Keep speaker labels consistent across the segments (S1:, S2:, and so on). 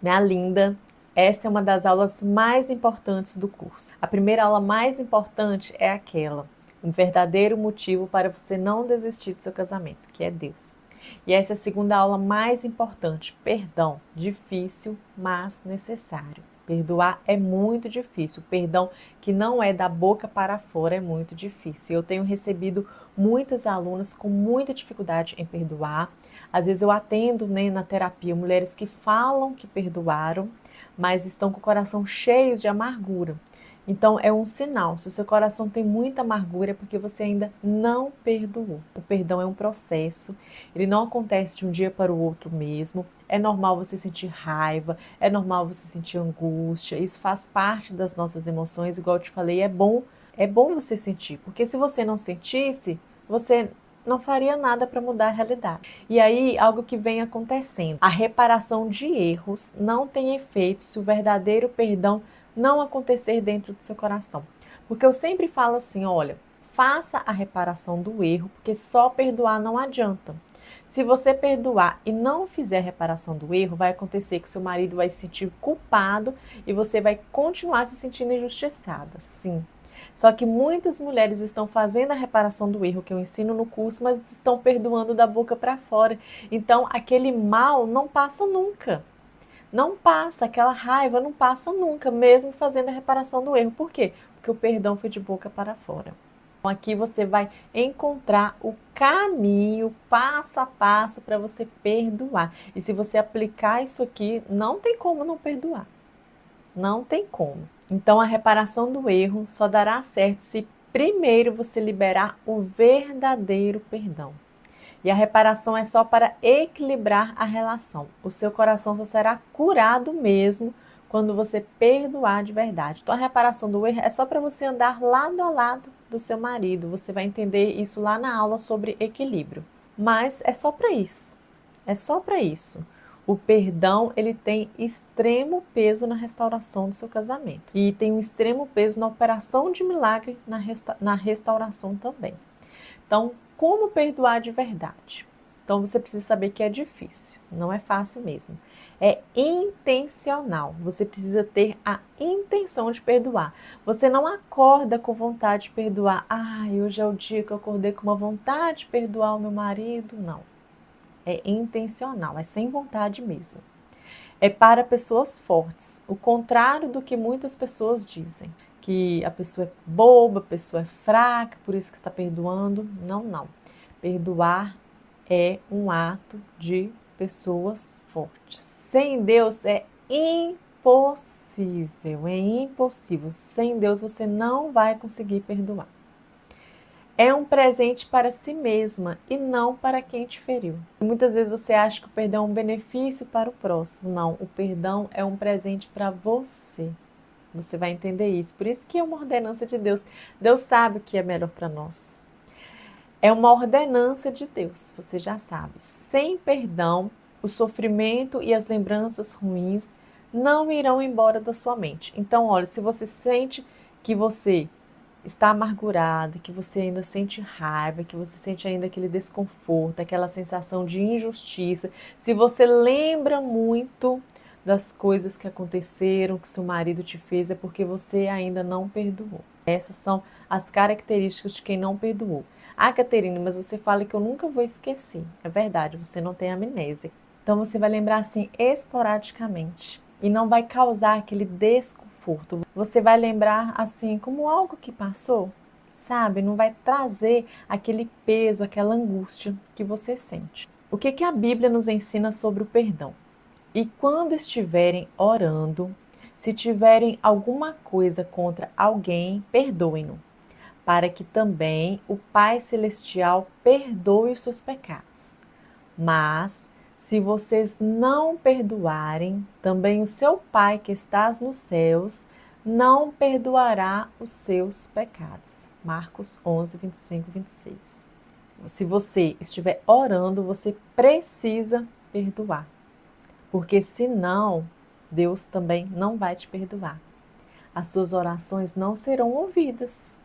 S1: Minha linda, essa é uma das aulas mais importantes do curso. A primeira aula mais importante é aquela, um verdadeiro motivo para você não desistir do seu casamento, que é Deus. E essa é a segunda aula mais importante, perdão, difícil, mas necessário. Perdoar é muito difícil, perdão que não é da boca para fora é muito difícil. Eu tenho recebido muitas alunas com muita dificuldade em perdoar. Às vezes eu atendo, na terapia mulheres que falam que perdoaram, mas estão com o coração cheio de amargura. Então é um sinal, se o seu coração tem muita amargura é porque você ainda não perdoou. O perdão é um processo, ele não acontece de um dia para o outro mesmo. É normal você sentir raiva, é normal você sentir angústia, isso faz parte das nossas emoções, igual eu te falei, é bom você sentir, porque se você não sentisse, você não faria nada para mudar a realidade. E aí, algo que vem acontecendo, a reparação de erros não tem efeito se o verdadeiro perdão não acontecer dentro do seu coração. Porque eu sempre falo assim, olha, faça a reparação do erro, porque só perdoar não adianta. Se você perdoar e não fizer a reparação do erro, vai acontecer que seu marido vai se sentir culpado e você vai continuar se sentindo injustiçada. Sim. Só que muitas mulheres estão fazendo a reparação do erro que eu ensino no curso, mas estão perdoando da boca para fora. Então, aquele mal não passa nunca. Não passa, aquela raiva não passa nunca, mesmo fazendo a reparação do erro. Por quê? Porque o perdão foi de boca para fora. Então, aqui você vai encontrar o caminho passo a passo para você perdoar. E se você aplicar isso aqui, não tem como não perdoar. Não tem como. Então, a reparação do erro só dará certo se primeiro você liberar o verdadeiro perdão. E a reparação é só para equilibrar a relação. O seu coração só será curado mesmo quando você perdoar de verdade. Então, a reparação do erro é só para você andar lado a lado do seu marido. Você vai entender isso lá na aula sobre equilíbrio. Mas é só para isso. É só para isso. O perdão, ele tem extremo peso na restauração do seu casamento. E tem um extremo peso na operação de milagre na restauração também. Então, como perdoar de verdade? Então, você precisa saber que é difícil, não é fácil mesmo. É intencional, você precisa ter a intenção de perdoar. Você não acorda com vontade de perdoar. Hoje é o dia que eu acordei com uma vontade de perdoar o meu marido. Não. É intencional, é sem vontade mesmo. É para pessoas fortes, o contrário do que muitas pessoas dizem, que a pessoa é boba, a pessoa é fraca, por isso que está perdoando. Não, não. Perdoar é um ato de pessoas fortes. Sem Deus é impossível, é impossível. Sem Deus você não vai conseguir perdoar. É um presente para si mesma e não para quem te feriu. Muitas vezes você acha que o perdão é um benefício para o próximo. Não, o perdão é um presente para você. Você vai entender isso. Por isso que é uma ordenança de Deus. Deus sabe o que é melhor para nós. É uma ordenança de Deus, você já sabe. Sem perdão, o sofrimento e as lembranças ruins não irão embora da sua mente. Então, olha, se você sente que você está amargurada, que você ainda sente raiva, que você sente ainda aquele desconforto, aquela sensação de injustiça, se você lembra muito das coisas que aconteceram, que seu marido te fez, é porque você ainda não perdoou. Essas são as características de quem não perdoou. Caterine, mas você fala que eu nunca vou esquecer. É verdade, você não tem amnésia. Então você vai lembrar assim esporadicamente e não vai causar aquele desconforto. Você vai lembrar assim como algo que passou, sabe? Não vai trazer aquele peso, aquela angústia que você sente. O que a Bíblia nos ensina sobre o perdão? E quando estiverem orando, se tiverem alguma coisa contra alguém, perdoem-no, para que também o Pai Celestial perdoe os seus pecados. Mas, se vocês não perdoarem, também o seu Pai que estás nos céus não perdoará os seus pecados. Marcos 11, 25 e 26. Se você estiver orando, você precisa perdoar, porque senão Deus também não vai te perdoar. As suas orações não serão ouvidas.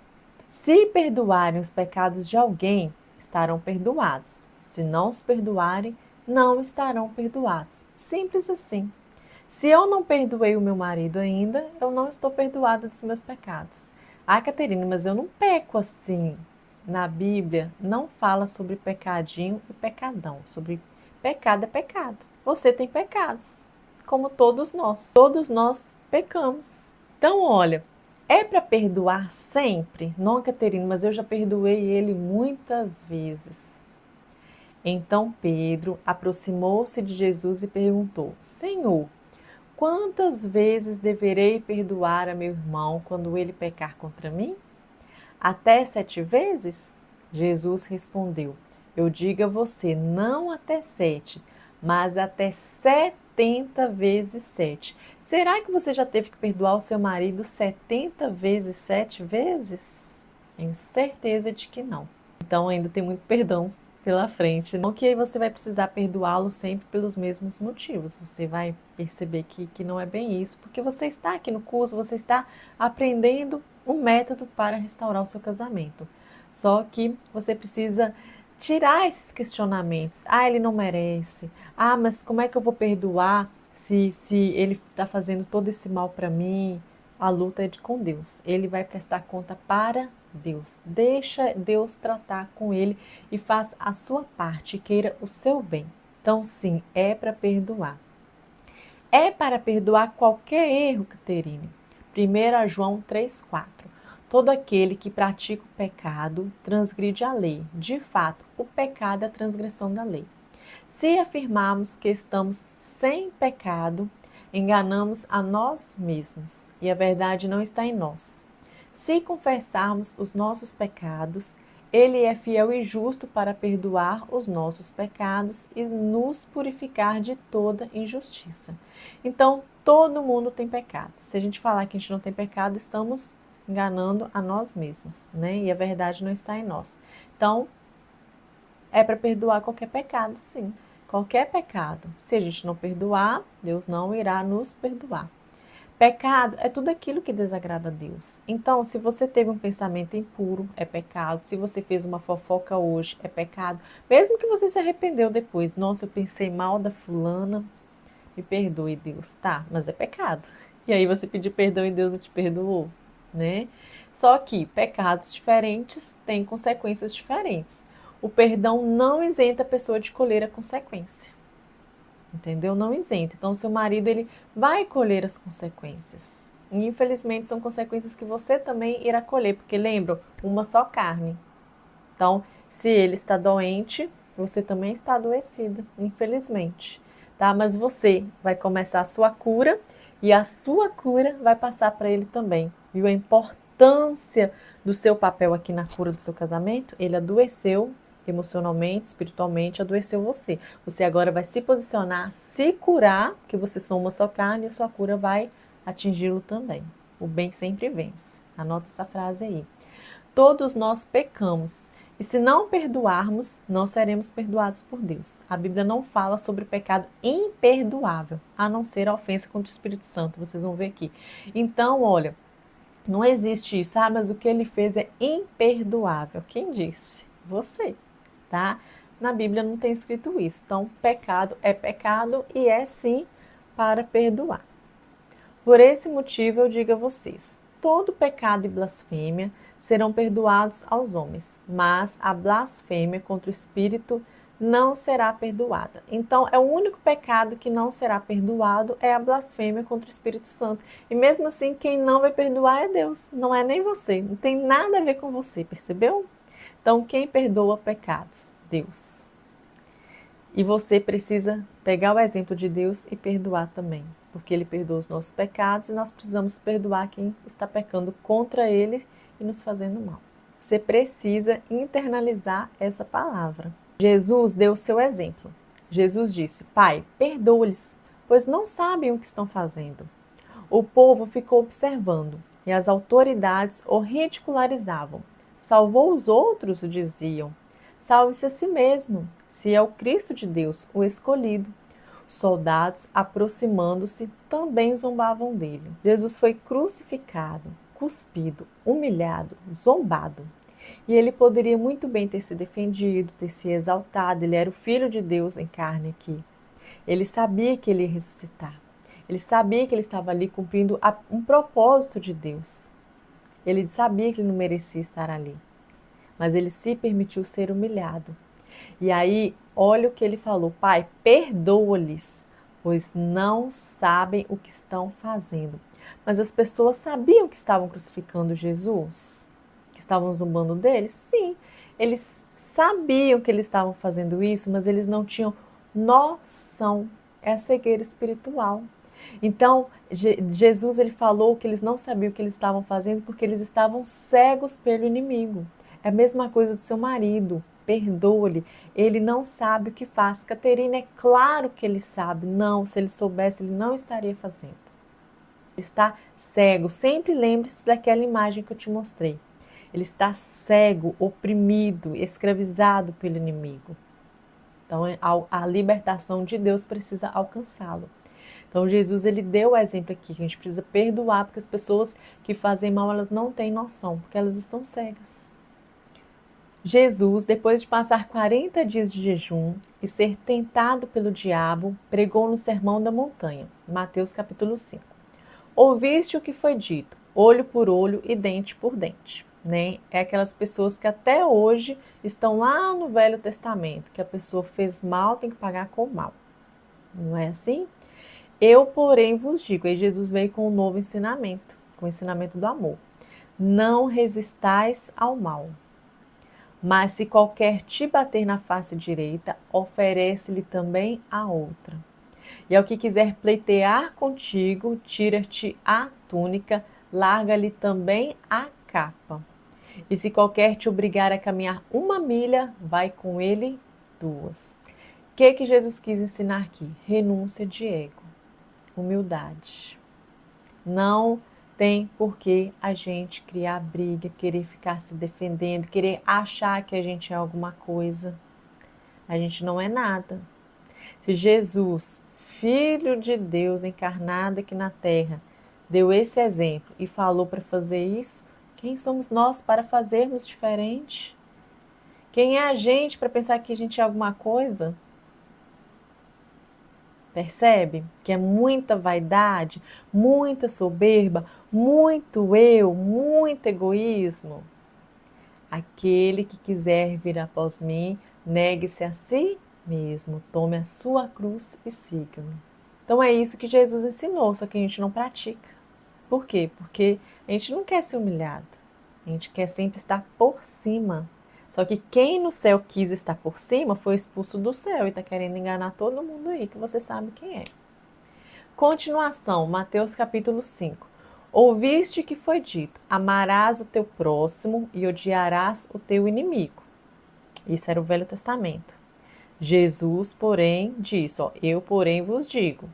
S1: Se perdoarem os pecados de alguém, estarão perdoados. Se não os perdoarem, não estarão perdoados. Simples assim. Se eu não perdoei o meu marido ainda, eu não estou perdoada dos meus pecados. Ah, Caterina, mas eu não peco assim. Na Bíblia não fala sobre pecadinho e pecadão, sobre pecado é pecado. Você tem pecados, como todos nós. Todos nós pecamos. Então, olha, é para perdoar sempre? Não, Caterina, mas eu já perdoei ele muitas vezes. Então Pedro aproximou-se de Jesus e perguntou: Senhor, quantas vezes deverei perdoar a meu irmão quando ele pecar contra mim? Até 7 vezes? Jesus respondeu: Eu digo a você, não até 7, mas até 70 vezes 7. Será que você já teve que perdoar o seu marido 70 vezes 7 vezes? Tenho certeza de que não. Então ainda tem muito perdão pela frente. Não que você vai precisar perdoá-lo sempre pelos mesmos motivos. Você vai perceber que não é bem isso, porque você está aqui no curso, você está aprendendo um método para restaurar o seu casamento. Só que você precisa tirar esses questionamentos. Ah, ele não merece. Ah, mas como é que eu vou perdoar se ele está fazendo todo esse mal para mim? A luta é com Deus. Ele vai prestar conta para Deus. Deixa Deus tratar com ele e faça a sua parte, queira o seu bem. Então, sim, é para perdoar. É para perdoar qualquer erro, Caterine. 1 João 3,4. Todo aquele que pratica o pecado transgride a lei. De fato, o pecado é a transgressão da lei. Se afirmarmos que estamos sem pecado, enganamos a nós mesmos e a verdade não está em nós. Se confessarmos os nossos pecados, Ele é fiel e justo para perdoar os nossos pecados e nos purificar de toda injustiça. Então, todo mundo tem pecado. Se a gente falar que a gente não tem pecado, estamos enganando a nós mesmos, né? E a verdade não está em nós. Então, é para perdoar qualquer pecado, sim. Qualquer pecado. Se a gente não perdoar, Deus não irá nos perdoar. Pecado é tudo aquilo que desagrada a Deus. Então, se você teve um pensamento impuro, é pecado. Se você fez uma fofoca hoje, é pecado. Mesmo que você se arrependeu depois. Nossa, eu pensei mal da fulana. Me perdoe, Deus. Tá, mas é pecado. E aí você pediu perdão e Deus não te perdoou, né? Só que pecados diferentes têm consequências diferentes. O perdão não isenta a pessoa de colher a consequência. Entendeu? Não isenta. Então, o seu marido, ele vai colher as consequências. E, infelizmente, são consequências que você também irá colher, porque lembra, uma só carne. Então, se ele está doente, você também está adoecida, infelizmente. Tá? Mas você vai começar a sua cura e a sua cura vai passar para ele também. Viu a importância do seu papel aqui na cura do seu casamento? Ele adoeceu emocionalmente, espiritualmente, adoeceu você. Você agora vai se posicionar, se curar, que vocês são uma só carne e a sua cura vai atingi-lo também. O bem sempre vence. Anota essa frase aí. Todos nós pecamos. E se não perdoarmos, não seremos perdoados por Deus. A Bíblia não fala sobre pecado imperdoável, a não ser a ofensa contra o Espírito Santo. Vocês vão ver aqui. Então, olha, não existe isso. Ah, mas o que ele fez é imperdoável. Quem disse? Você, tá? Na Bíblia não tem escrito isso. Então, pecado e é sim para perdoar. Por esse motivo, eu digo a vocês: todo pecado e blasfêmia serão perdoados aos homens, mas a blasfêmia contra o Espírito não será perdoada. Então, é o único pecado que não será perdoado é a blasfêmia contra o Espírito Santo. E mesmo assim, quem não vai perdoar é Deus, não é nem você, não tem nada a ver com você, percebeu? Então, quem perdoa pecados? Deus. E você precisa pegar o exemplo de Deus e perdoar também, porque Ele perdoa os nossos pecados e nós precisamos perdoar quem está pecando contra Ele e nos fazendo mal. Você precisa internalizar essa palavra. Jesus deu o seu exemplo. Jesus disse: Pai, perdoa-lhes, pois não sabem o que estão fazendo. O povo ficou observando e as autoridades o ridicularizavam. Salvou os outros, diziam. Salve-se a si mesmo, se é o Cristo de Deus, o escolhido. Os soldados, aproximando-se, também zombavam dele. Jesus foi crucificado, cuspido, humilhado, zombado. E ele poderia muito bem ter se defendido, ter se exaltado. Ele era o Filho de Deus em carne aqui. Ele sabia que ele ia ressuscitar. Ele sabia que ele estava ali cumprindo um propósito de Deus. Ele sabia que ele não merecia estar ali, mas ele se permitiu ser humilhado. E aí, olha o que ele falou: Pai, perdoa-lhes, pois não sabem o que estão fazendo. Mas as pessoas sabiam que estavam crucificando Jesus? Que estavam zombando deles? Sim, eles sabiam que eles estavam fazendo isso, mas eles não tinham noção. É a cegueira espiritual. Então, Jesus ele falou que eles não sabiam o que eles estavam fazendo porque eles estavam cegos pelo inimigo. É a mesma coisa do seu marido. Perdoa-lhe. Ele não sabe o que faz. Caterina, é claro que ele sabe. Não, se ele soubesse, ele não estaria fazendo. Ele está cego. Sempre lembre-se daquela imagem que eu te mostrei. Ele está cego, oprimido, escravizado pelo inimigo. Então, a libertação de Deus precisa alcançá-lo. Então, Jesus ele deu o exemplo aqui, que a gente precisa perdoar, porque as pessoas que fazem mal, elas não têm noção, porque elas estão cegas. Jesus, depois de passar 40 dias de jejum e ser tentado pelo diabo, pregou no Sermão da Montanha, Mateus capítulo 5. Ouviste o que foi dito, olho por olho e dente por dente. Né? É aquelas pessoas que até hoje estão lá no Velho Testamento, que a pessoa fez mal, tem que pagar com mal. Não é assim? Eu, porém, vos digo, aí Jesus veio com um novo ensinamento, com o ensinamento do amor. Não resistais ao mal. Mas se qualquer te bater na face direita, oferece-lhe também a outra. E ao que quiser pleitear contigo, tira-te a túnica, larga-lhe também a capa. E se qualquer te obrigar a caminhar 1 milha, vai com ele 2. O que Jesus quis ensinar aqui? Renúncia de ego, humildade. Não tem por que a gente criar briga, querer ficar se defendendo, querer achar que a gente é alguma coisa. A gente não é nada. Se Jesus, Filho de Deus encarnado aqui na Terra, deu esse exemplo e falou para fazer isso, quem somos nós para fazermos diferente? Quem é a gente para pensar que a gente é alguma coisa? Percebe? Que é muita vaidade, muita soberba, muito eu, muito egoísmo. Aquele que quiser vir após mim, negue-se a si mesmo, tome a sua cruz e siga-me. Então é isso que Jesus ensinou, só que a gente não pratica. Por quê? Porque a gente não quer ser humilhado, a gente quer sempre estar por cima. Só que quem no céu quis estar por cima foi expulso do céu e está querendo enganar todo mundo aí, que você sabe quem é. Continuação, Mateus capítulo 5. Ouviste que foi dito, amarás o teu próximo e odiarás o teu inimigo. Isso era o Velho Testamento. Jesus, porém, disse, eu, porém, vos digo,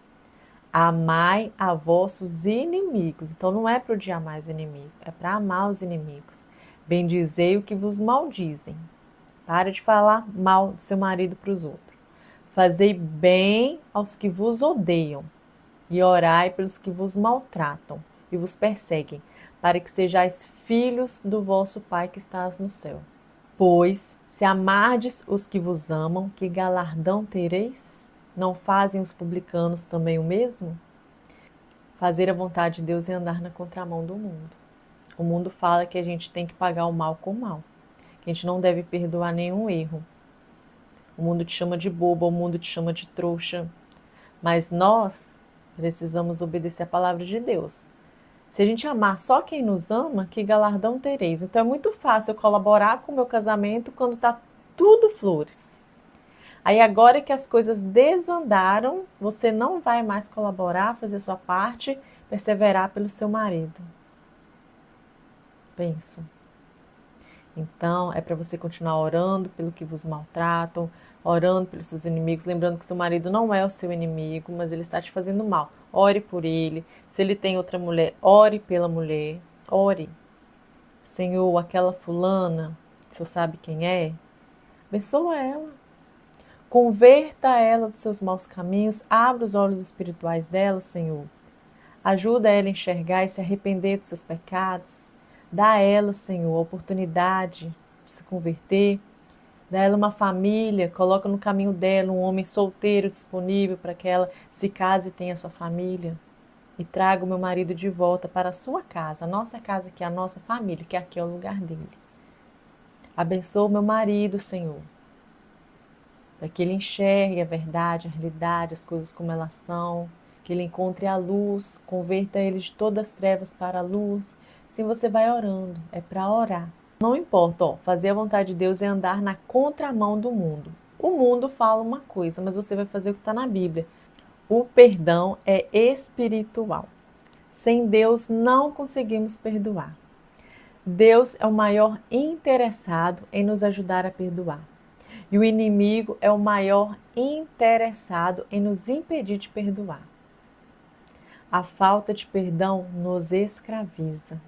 S1: amai a vossos inimigos. Então não é para odiar mais o inimigo, é para amar os inimigos. Bendizei o que vos maldizem. Para de falar mal do seu marido para os outros. Fazei bem aos que vos odeiam e orai pelos que vos maltratam e vos perseguem, para que sejais filhos do vosso Pai que estás no céu. Pois, se amardes os que vos amam, que galardão tereis? Não fazem os publicanos também o mesmo? Fazer a vontade de Deus é andar na contramão do mundo. O mundo fala que a gente tem que pagar o mal com o mal, que a gente não deve perdoar nenhum erro. O mundo te chama de boba, o mundo te chama de trouxa. Mas nós precisamos obedecer a palavra de Deus. Se a gente amar só quem nos ama, que galardão tereis? Então é muito fácil colaborar com o meu casamento quando está tudo flores. Aí agora que as coisas desandaram, você não vai mais colaborar, fazer sua parte, perseverar pelo seu marido. Pensa. Então, é para você continuar orando pelo que vos maltratam, orando pelos seus inimigos, lembrando que seu marido não é o seu inimigo, mas ele está te fazendo mal. Ore por ele. Se ele tem outra mulher, ore pela mulher. Ore. Senhor, aquela fulana, o Senhor sabe quem é? Abençoa ela. Converta ela dos seus maus caminhos. Abra os olhos espirituais dela, Senhor. Ajuda ela a enxergar e se arrepender dos seus pecados. Dá a ela, Senhor, a oportunidade de se converter. Dá ela uma família, coloca no caminho dela um homem solteiro disponível para que ela se case e tenha sua família. E traga o meu marido de volta para a sua casa, a nossa casa, que é a nossa família, que aqui é o lugar dele. Abençoa o meu marido, Senhor, para que ele enxergue a verdade, a realidade, as coisas como elas são, que ele encontre a luz, converta ele de todas as trevas para a luz. Sim, você vai orando, é para orar. Não importa, ó, fazer a vontade de Deus é andar na contramão do mundo. O mundo fala uma coisa, mas você vai fazer o que está na Bíblia. O perdão é espiritual. Sem Deus não conseguimos perdoar. Deus é o maior interessado em nos ajudar a perdoar. E o inimigo é o maior interessado em nos impedir de perdoar. A falta de perdão nos escraviza.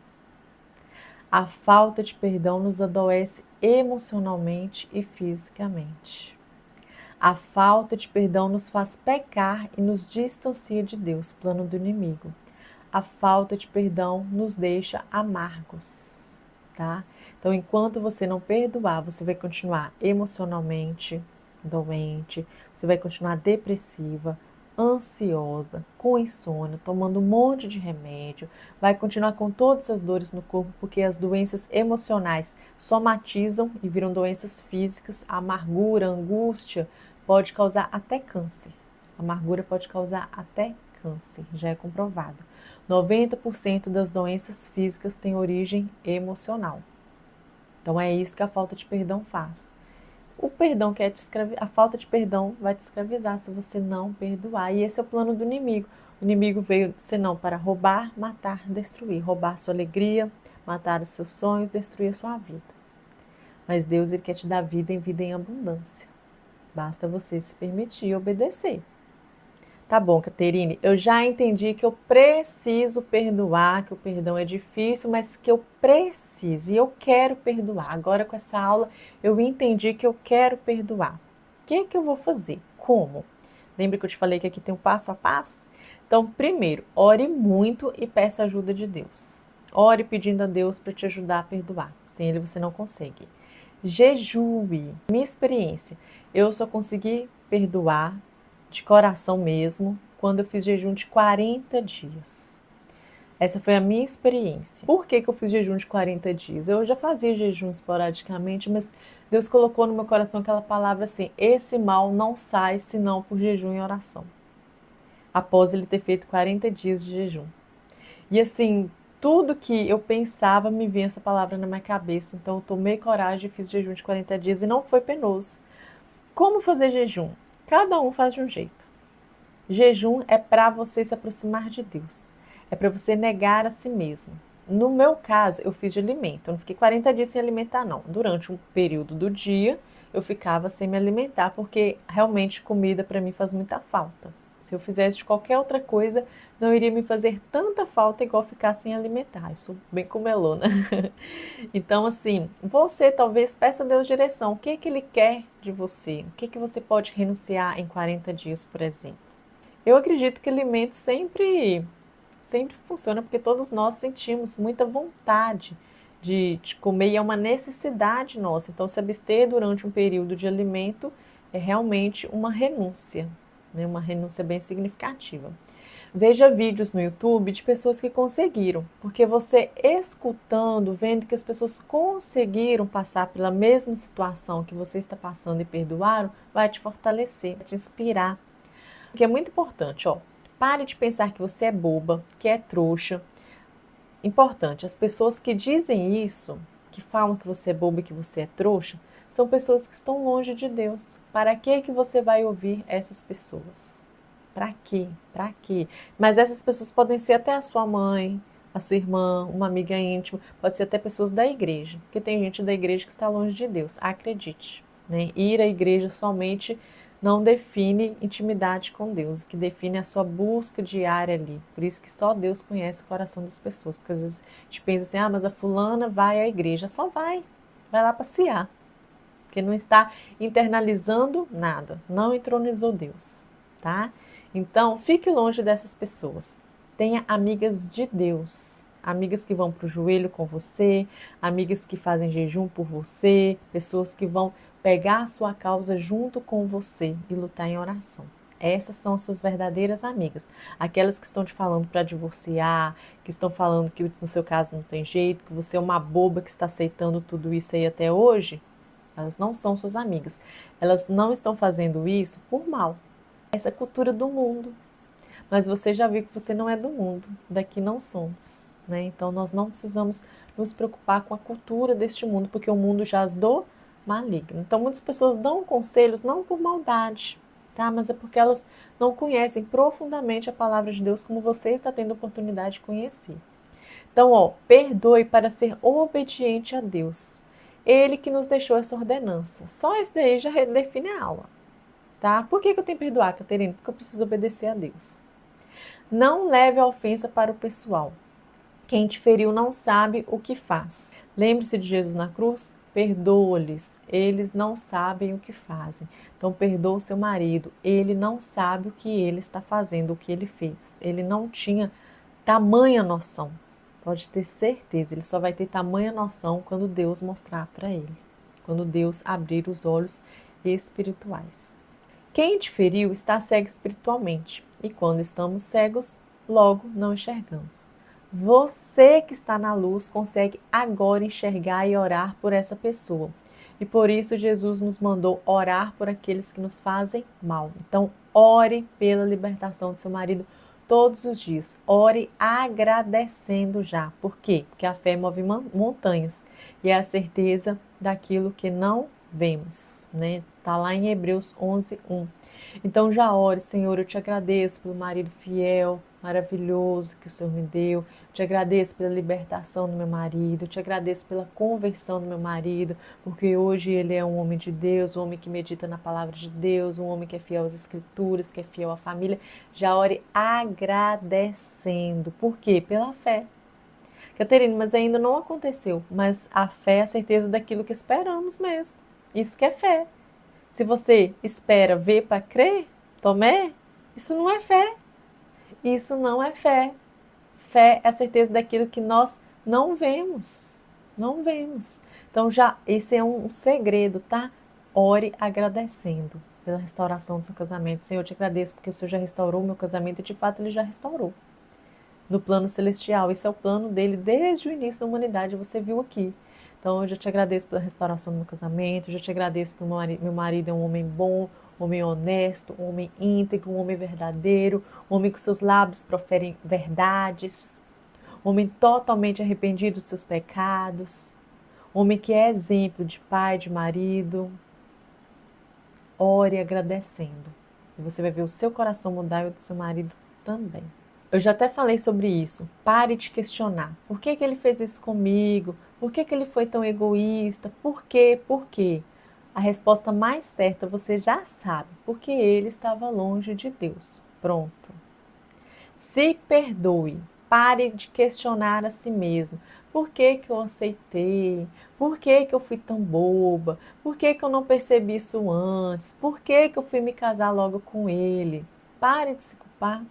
S1: A falta de perdão nos adoece emocionalmente e fisicamente. A falta de perdão nos faz pecar e nos distancia de Deus, plano do inimigo. A falta de perdão nos deixa amargos, tá? Então, enquanto você não perdoar, você vai continuar emocionalmente doente, você vai continuar depressiva, ansiosa, com insônia, tomando um monte de remédio, vai continuar com todas as dores no corpo, porque as doenças emocionais somatizam e viram doenças físicas. A amargura, a angústia pode causar até câncer. A amargura pode causar até câncer, já é comprovado. 90% das doenças físicas têm origem emocional. Então é isso que a falta de perdão faz. O perdão quer te escravizar, a falta de perdão vai te escravizar se você não perdoar. E esse é o plano do inimigo. O inimigo veio, senão, para roubar, matar, destruir. Roubar sua alegria, matar os seus sonhos, destruir a sua vida. Mas Deus, ele quer te dar vida em abundância. Basta você se permitir e obedecer. Tá bom, Caterine, eu já entendi que eu preciso perdoar, que o perdão é difícil, mas que eu preciso e eu quero perdoar. Agora com essa aula eu entendi que eu quero perdoar. O que é que eu vou fazer? Como? Lembra que eu te falei que aqui tem um passo a passo? Então, primeiro, ore muito e peça a ajuda de Deus. Ore pedindo a Deus para te ajudar a perdoar. Sem Ele você não consegue. Jejue. Minha experiência, eu só consegui perdoar de coração mesmo, quando eu fiz jejum de 40 dias. Essa foi a minha experiência. Por que eu fiz jejum de 40 dias? Eu já fazia jejum esporadicamente, mas Deus colocou no meu coração aquela palavra assim: esse mal não sai senão por jejum e oração. Após ele ter feito 40 dias de jejum. E assim, tudo que eu pensava me vinha essa palavra na minha cabeça. Então eu tomei coragem e fiz jejum de 40 dias e não foi penoso. Como fazer jejum? Cada um faz de um jeito. Jejum é para você se aproximar de Deus. É para você negar a si mesmo. No meu caso, eu fiz de alimento. Eu não fiquei 40 dias sem alimentar, não. Durante um período do dia, eu ficava sem me alimentar, porque realmente comida para mim faz muita falta. Se eu fizesse de qualquer outra coisa, não iria me fazer tanta falta igual ficar sem alimentar. Eu sou bem comelona. Então, assim, você talvez peça a Deus direção. O que Ele quer de você? O que você pode renunciar em 40 dias, por exemplo? Eu acredito que alimento sempre funciona, porque todos nós sentimos muita vontade de comer e é uma necessidade nossa. Então, se abster durante um período de alimento é realmente uma renúncia, né? Uma renúncia bem significativa. Veja vídeos no YouTube de pessoas que conseguiram, porque você escutando, vendo que as pessoas conseguiram passar pela mesma situação que você está passando e perdoaram, vai te fortalecer, vai te inspirar. Que é muito importante, ó. Pare de pensar que você é boba, que é trouxa. Importante, as pessoas que dizem isso, que falam que você é boba e que você é trouxa, são pessoas que estão longe de Deus. Para que você vai ouvir essas pessoas? Para quê? Para quê? Mas essas pessoas podem ser até a sua mãe, a sua irmã, uma amiga íntima, pode ser até pessoas da igreja, porque tem gente da igreja que está longe de Deus. Acredite, né? Ir à igreja somente não define intimidade com Deus, o que define é a sua busca diária ali. Por isso que só Deus conhece o coração das pessoas, porque às vezes a gente pensa assim, mas a fulana vai à igreja, só vai lá passear, porque não está internalizando nada, não entronizou Deus, tá? Então, fique longe dessas pessoas. Tenha amigas de Deus, amigas que vão para o joelho com você, amigas que fazem jejum por você, pessoas que vão pegar a sua causa junto com você e lutar em oração. Essas são as suas verdadeiras amigas. Aquelas que estão te falando para divorciar, que estão falando que no seu caso não tem jeito, que você é uma boba que está aceitando tudo isso aí até hoje, elas não são suas amigas. Elas não estão fazendo isso por mal. Essa é a cultura do mundo. Mas você já viu que você não é do mundo, daqui não somos, né? Então nós não precisamos nos preocupar com a cultura deste mundo, porque o mundo jaz do maligno. Então muitas pessoas dão conselhos não por maldade, tá? Mas é porque elas não conhecem profundamente a palavra de Deus como você está tendo a oportunidade de conhecer. Então, perdoe para ser obediente a Deus. Ele que nos deixou essa ordenança. Só isso daí já define a aula, tá? Por que eu tenho que perdoar, Caterina? Porque eu preciso obedecer a Deus. Não leve a ofensa para o pessoal. Quem te feriu não sabe o que faz. Lembre-se de Jesus na cruz? Perdoa-lhes, eles não sabem o que fazem. Então perdoa o seu marido, ele não sabe o que ele está fazendo, o que ele fez. Ele não tinha tamanha noção. Pode ter certeza, ele só vai ter tamanha noção quando Deus mostrar para ele. Quando Deus abrir os olhos espirituais. Quem te feriu está cego espiritualmente, e quando estamos cegos, logo não enxergamos. Você que está na luz consegue agora enxergar e orar por essa pessoa. E por isso Jesus nos mandou orar por aqueles que nos fazem mal. Então, ore pela libertação do seu marido todos os dias. Ore agradecendo já. Por quê? Porque a fé move montanhas e é a certeza daquilo que não vemos, né? Tá lá em Hebreus 11:1. Então já ore, Senhor, eu te agradeço pelo marido fiel, maravilhoso que o Senhor me deu. Eu te agradeço pela libertação do meu marido, eu te agradeço pela conversão do meu marido, porque hoje ele é um homem de Deus, um homem que medita na palavra de Deus, um homem que é fiel às escrituras, que é fiel à família. Já ore agradecendo. Por quê? Pela fé. Caterine, mas ainda não aconteceu. Mas a fé é a certeza daquilo que esperamos mesmo. Isso que é fé. Se você espera ver para crer, Tomé, isso não é fé. Isso não é fé. Fé é a certeza daquilo que nós não vemos. Não vemos. Então, já esse é um segredo, tá? Ore agradecendo pela restauração do seu casamento. Senhor, eu te agradeço porque o Senhor já restaurou o meu casamento e de fato ele já restaurou. No plano celestial, esse é o plano dele desde o início da humanidade, você viu aqui. Então, eu já te agradeço pela restauração do meu casamento, eu já te agradeço porque meu marido é um homem bom, um homem honesto, um homem íntegro, um homem verdadeiro, um homem que seus lábios proferem verdades, um homem totalmente arrependido dos seus pecados, um homem que é exemplo de pai, de marido. Ore agradecendo. E você vai ver o seu coração mudar e o do seu marido também. Eu já até falei sobre isso. Pare de questionar. Por que ele fez isso comigo? Por que ele foi tão egoísta? Por quê? Por quê? A resposta mais certa você já sabe. Porque ele estava longe de Deus. Pronto. Se perdoe. Pare de questionar a si mesmo. Por que eu aceitei? Por que eu fui tão boba? Por que eu não percebi isso antes? Por que eu fui me casar logo com ele? Pare de se culpar.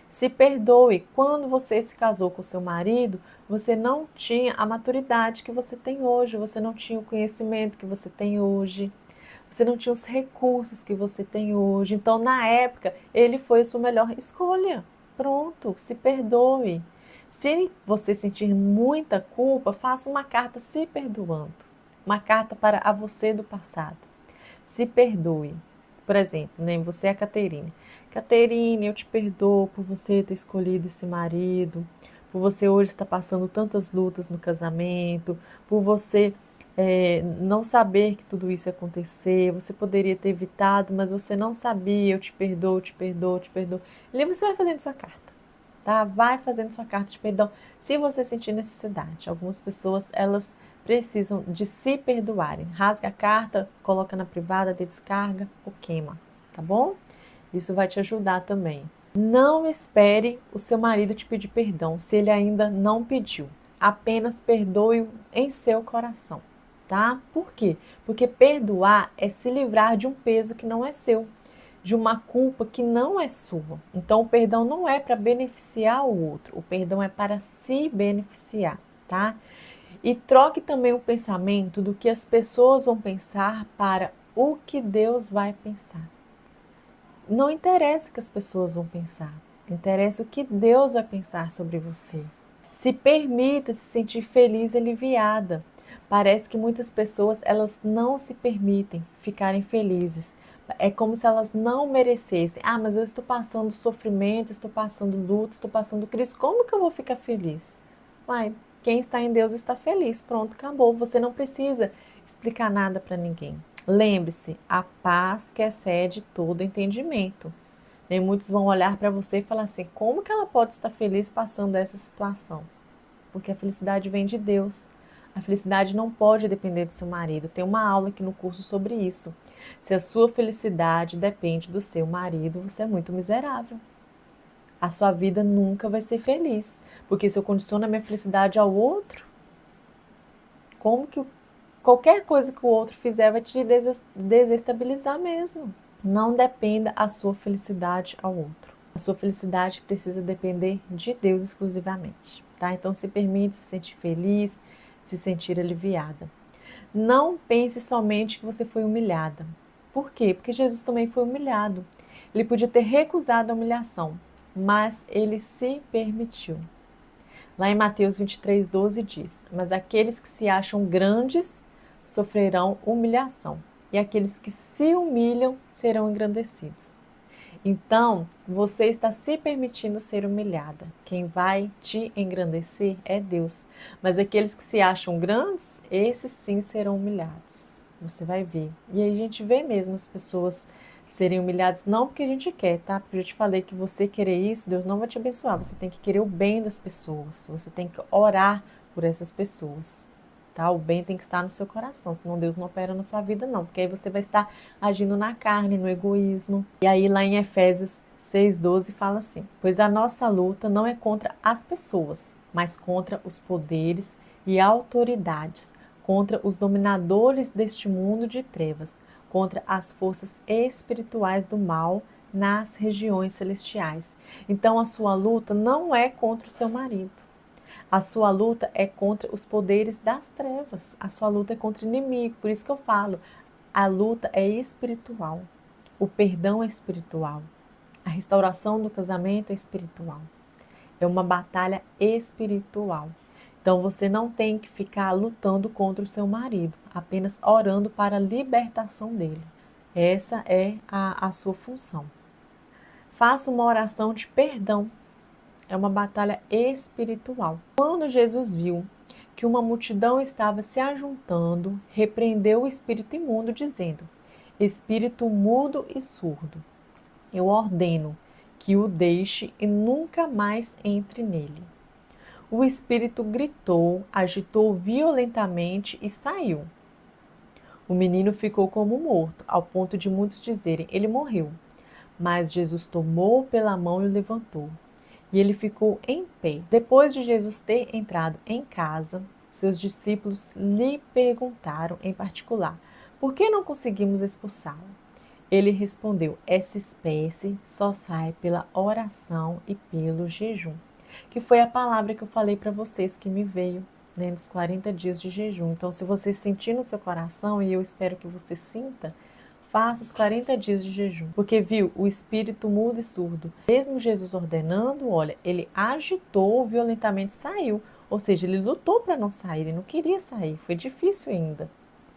S1: Se perdoe. Quando você se casou com seu marido, você não tinha a maturidade que você tem hoje, você não tinha o conhecimento que você tem hoje, você não tinha os recursos que você tem hoje. Então, na época, ele foi a sua melhor escolha. Pronto, se perdoe. Se você sentir muita culpa, faça uma carta se perdoando. Uma carta para a você do passado. Se perdoe. Por exemplo, né, você é a Caterine. Caterine, eu te perdoo por você ter escolhido esse marido, por você hoje estar passando tantas lutas no casamento, por você não saber que tudo isso ia acontecer, você poderia ter evitado, mas você não sabia, eu te perdoo, te perdoo, te perdoo. E aí você vai fazendo sua carta, tá? Vai fazendo sua carta de perdão, se você sentir necessidade. Algumas pessoas, elas precisam de se perdoarem. Rasga a carta, coloca na privada, descarga ou queima, tá bom? Isso vai te ajudar também. Não espere o seu marido te pedir perdão se ele ainda não pediu. Apenas perdoe-o em seu coração, tá? Por quê? Porque perdoar é se livrar de um peso que não é seu, de uma culpa que não é sua. Então, o perdão não é para beneficiar o outro, o perdão é para se beneficiar, tá? E troque também o pensamento do que as pessoas vão pensar para o que Deus vai pensar. Não interessa o que as pessoas vão pensar, interessa o que Deus vai pensar sobre você. Se permita se sentir feliz e aliviada. Parece que muitas pessoas, elas não se permitem ficarem felizes. É como se elas não merecessem. Ah, mas eu estou passando sofrimento, estou passando luto, estou passando crise. Como que eu vou ficar feliz? Uai, quem está em Deus está feliz. Pronto, acabou. Você não precisa explicar nada para ninguém. Lembre-se, a paz que excede todo entendimento. Nem muitos vão olhar para você e falar assim, como que ela pode estar feliz passando essa situação? Porque a felicidade vem de Deus. A felicidade não pode depender do seu marido. Tem uma aula aqui no curso sobre isso. Se a sua felicidade depende do seu marido, você é muito miserável. A sua vida nunca vai ser feliz. Porque se eu condiciono a minha felicidade ao outro, como que qualquer coisa que o outro fizer vai te desestabilizar mesmo. Não dependa a sua felicidade ao outro. A sua felicidade precisa depender de Deus exclusivamente, tá? Então se permita se sentir feliz, se sentir aliviada. Não pense somente que você foi humilhada. Por quê? Porque Jesus também foi humilhado. Ele podia ter recusado a humilhação, mas ele se permitiu. Lá em Mateus 23:12 diz: mas aqueles que se acham grandes sofrerão humilhação, e aqueles que se humilham serão engrandecidos. Então, você está se permitindo ser humilhada. Quem vai te engrandecer é Deus. Mas aqueles que se acham grandes, esses sim serão humilhados. Você vai ver. E aí a gente vê mesmo as pessoas serem humilhadas, não porque a gente quer, tá? Porque eu já te falei que você querer isso, Deus não vai te abençoar. Você tem que querer o bem das pessoas. Você tem que orar por essas pessoas. Tá? O bem tem que estar no seu coração, senão Deus não opera na sua vida não, porque aí você vai estar agindo na carne, no egoísmo. E aí lá em Efésios 6:12 fala assim: pois a nossa luta não é contra as pessoas, mas contra os poderes e autoridades, contra os dominadores deste mundo de trevas, contra as forças espirituais do mal nas regiões celestiais. Então a sua luta não é contra o seu marido. A sua luta é contra os poderes das trevas. A sua luta é contra o inimigo. Por isso que eu falo, a luta é espiritual. O perdão é espiritual. A restauração do casamento é espiritual. É uma batalha espiritual. Então você não tem que ficar lutando contra o seu marido, apenas orando para a libertação dele. Essa é a sua função. Faça uma oração de perdão. É uma batalha espiritual. Quando Jesus viu que uma multidão estava se ajuntando, repreendeu o espírito imundo, dizendo: espírito mudo e surdo, eu ordeno que o deixe e nunca mais entre nele. O espírito gritou, agitou violentamente e saiu. O menino ficou como morto, ao ponto de muitos dizerem: ele morreu. Mas Jesus tomou pela mão e o levantou. E ele ficou em pé. Depois de Jesus ter entrado em casa, seus discípulos lhe perguntaram em particular: por que não conseguimos expulsá-lo? Ele respondeu: essa espécie só sai pela oração e pelo jejum. Que foi a palavra que eu falei para vocês que me veio, né, nos 40 dias de jejum. Então, se você sentir no seu coração, e eu espero que você sinta, faça os 40 dias de jejum. Porque viu, o espírito mudo e surdo, mesmo Jesus ordenando, olha, ele agitou violentamente e saiu. Ou seja, ele lutou para não sair, ele não queria sair, foi difícil ainda.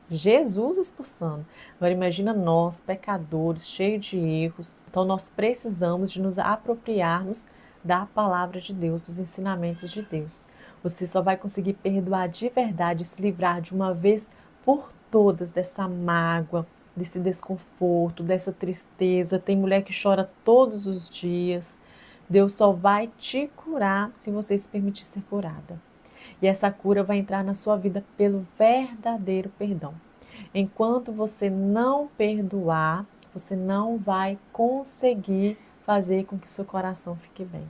S1: Jesus expulsando. Agora imagina nós, pecadores, cheios de erros. Então nós precisamos de nos apropriarmos da palavra de Deus, dos ensinamentos de Deus. Você só vai conseguir perdoar de verdade, se livrar de uma vez por todas dessa mágoa, desse desconforto, dessa tristeza. Tem mulher que chora todos os dias. Deus só vai te curar se você se permitir ser curada. E essa cura vai entrar na sua vida pelo verdadeiro perdão. Enquanto você não perdoar, você não vai conseguir fazer com que o seu coração fique bem.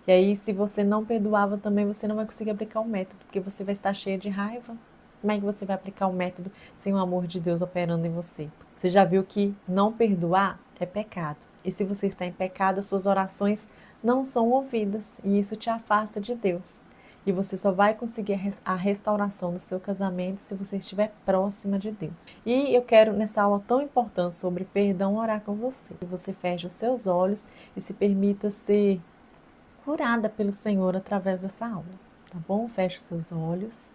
S1: E aí, se você não perdoava também, você não vai conseguir aplicar o método, porque você vai estar cheia de raiva. Como é que você vai aplicar o método sem o amor de Deus operando em você? Você já viu que não perdoar é pecado. E se você está em pecado, as suas orações não são ouvidas. E isso te afasta de Deus. E você só vai conseguir a restauração do seu casamento se você estiver próxima de Deus. E eu quero, nessa aula tão importante sobre perdão, orar com você. Que você feche os seus olhos e se permita ser curada pelo Senhor através dessa aula, tá bom? Feche os seus olhos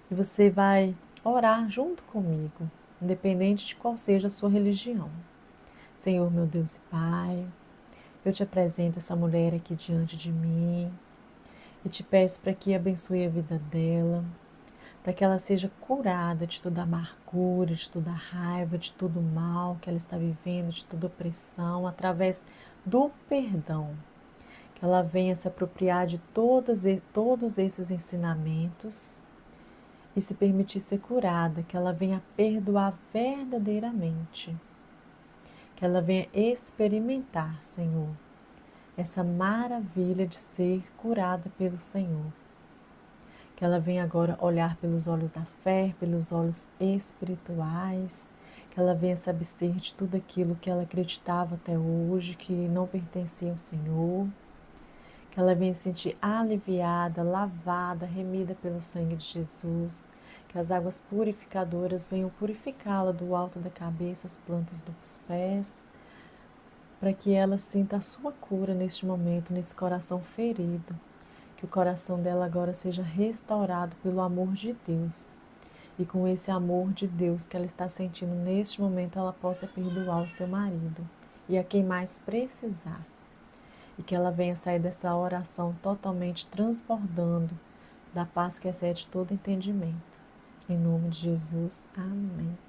S1: e você vai orar junto comigo, independente de qual seja a sua religião. Senhor, meu Deus e Pai, eu te apresento essa mulher aqui diante de mim e te peço para que abençoe a vida dela, para que ela seja curada de toda amargura, de toda raiva, de todo mal que ela está vivendo, de toda opressão, através do perdão. Que ela venha se apropriar de todos esses ensinamentos e se permitir ser curada, que ela venha perdoar verdadeiramente, que ela venha experimentar, Senhor, essa maravilha de ser curada pelo Senhor. Que ela venha agora olhar pelos olhos da fé, pelos olhos espirituais, que ela venha se abster de tudo aquilo que ela acreditava até hoje, que não pertencia ao Senhor. Que ela venha se sentir aliviada, lavada, remida pelo sangue de Jesus. Que as águas purificadoras venham purificá-la do alto da cabeça às plantas dos pés, para que ela sinta a sua cura neste momento, nesse coração ferido. Que o coração dela agora seja restaurado pelo amor de Deus. E com esse amor de Deus que ela está sentindo neste momento, ela possa perdoar o seu marido e a quem mais precisar. E que ela venha sair dessa oração totalmente transbordando da paz que excede todo entendimento. Em nome de Jesus, amém.